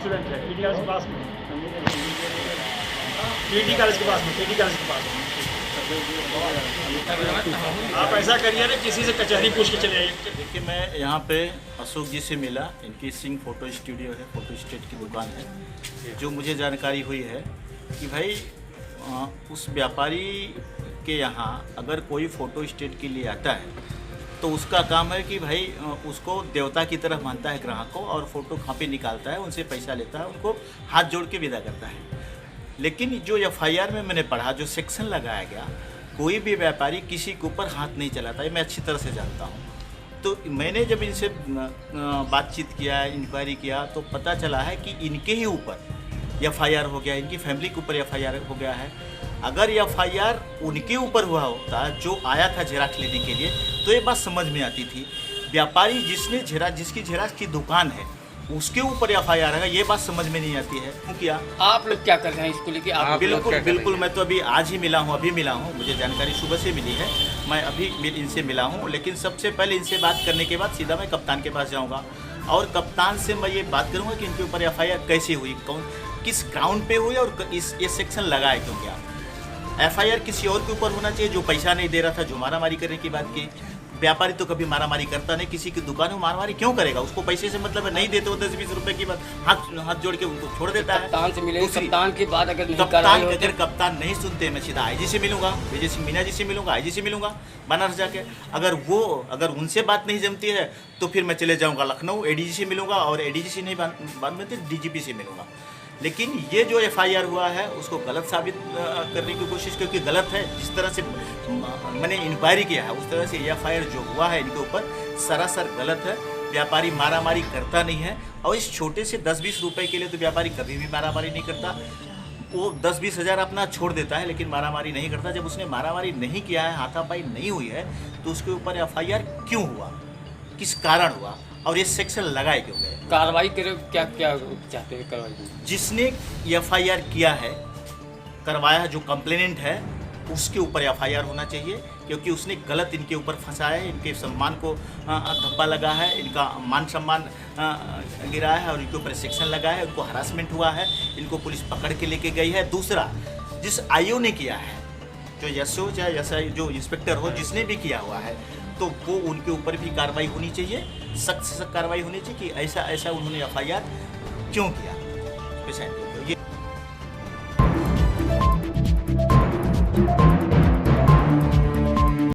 Student है, TD college के पास में, टीडी कॉलेज के पास में, टीडी कॉलेज के पास में। आप ऐसा करिए ना, किसी से कचहरी पूछ के चले आइए। देखिए, मैं यहाँ पे अशोक जी से मिला। इनकी सिंह फोटो स्टूडियो है, फोटो स्टेट की दुकान है। जो मुझे जानकारी हुई है कि भाई उस व्यापारी के यहाँ अगर कोई फ़ोटो स्टेट के लिए आता है तो उसका काम है कि भाई उसको देवता की तरह मानता है ग्राहक को, और फ़ोटो कॉपी निकालता है, उनसे पैसा लेता है, उनको हाथ जोड़ के विदा करता है। लेकिन जो एफआईआर में मैंने पढ़ा, जो सेक्शन लगाया गया, कोई भी व्यापारी किसी के ऊपर हाथ नहीं चलाता है, मैं अच्छी तरह से जानता हूँ। तो मैंने जब इनसे बातचीत किया, इंक्वायरी किया, तो पता चला है कि इनके ही ऊपर एफआईआर हो गया, इनकी फैमिली के ऊपर एफआईआर हो गया है। अगर एफआईआर उनके ऊपर हुआ होता, जो आया था जेराक्स लेने के लिए, तो ये बात समझ में आती थी। व्यापारी जिसकी जेराक्स की दुकान है, उसके ऊपर एफआईआर है, ये बात समझ में नहीं आती है। क्या आप लोग क्या कर रहे हैं इसको लेके? आप बिल्कुल मैं तो अभी आज ही मिला हूँ, अभी मिला हूँ, मुझे जानकारी सुबह से मिली है। मैं अभी इनसे मिला हूँ, लेकिन सबसे पहले इनसे बात करने के बाद सीधा मैं कप्तान के पास जाऊँगा और कप्तान से मैं ये बात करूँगा कि इनके ऊपर एफआईआर कैसे हुई, किस ग्राउंड पे हुई और ये सेक्शन लगाए क्यों गया। एफआईआर किसी और के ऊपर होना चाहिए जो पैसा नहीं दे रहा था, जो मारामारी करने की बात की। व्यापारी तो कभी मारामारी करता नहीं, किसी की दुकान में मारामारी क्यों करेगा? उसको पैसे से मतलब है, नहीं देते हो 10-20 रुपए की बात, हाथ जोड़ के उनको छोड़ देता है। कप्तान से मिले, कप्तान की बात अगर कप्तान नहीं सुनते, मैं सीधा आईजी से मिलूंगा, विजय सिंह मीना जी से मिलूंगा, आईजी से मिलूंगा बनारस जाके। अगर उनसे बात नहीं जमती है तो फिर मैं चले जाऊँगा लखनऊ, एडीजी से मिलूंगा, और एडीजी से नहीं बात बनती डीजीपी से मिलूंगा। लेकिन ये जो एफआईआर हुआ है उसको गलत साबित करने की कोशिश, क्योंकि गलत है। जिस तरह से मैंने इंक्वायरी किया है उस तरह से एफआईआर जो हुआ है इनके ऊपर सरासर गलत है। व्यापारी मारामारी करता नहीं है, और इस छोटे से 10-20 रुपए के लिए तो व्यापारी कभी भी मारामारी नहीं करता। वो 10-20 हज़ार अपना छोड़ देता है, लेकिन मारामारी नहीं करता। जब उसने मारामारी नहीं किया है, हाथापाई नहीं हुई है, तो उसके ऊपर एफआईआर क्यों हुआ, किस कारण हुआ, और ये सेक्शन लगाए क्यों गए? कार्रवाई करे, क्या क्या चाहते हैं कार्रवाई? जिसने एफआईआर किया है, करवाया, जो कंप्लेनेंट है, उसके ऊपर एफआईआर होना चाहिए, क्योंकि उसने गलत इनके ऊपर फंसाया है, इनके सम्मान को धब्बा लगा है, इनका मान सम्मान गिराया है, और इनके ऊपर सेक्शन लगा है, उनको हरासमेंट हुआ है, इनको पुलिस पकड़ के लेके गई है। दूसरा, जिस आईओ ने किया है, जो एसओ चाहे एसआई, जो इंस्पेक्टर हो, जिसने भी किया हुआ है, तो वो उनके ऊपर भी कार्रवाई होनी चाहिए, सख्त से सख्त कार्रवाई होनी चाहिए कि ऐसा उन्होंने एफआईआर क्यों किया।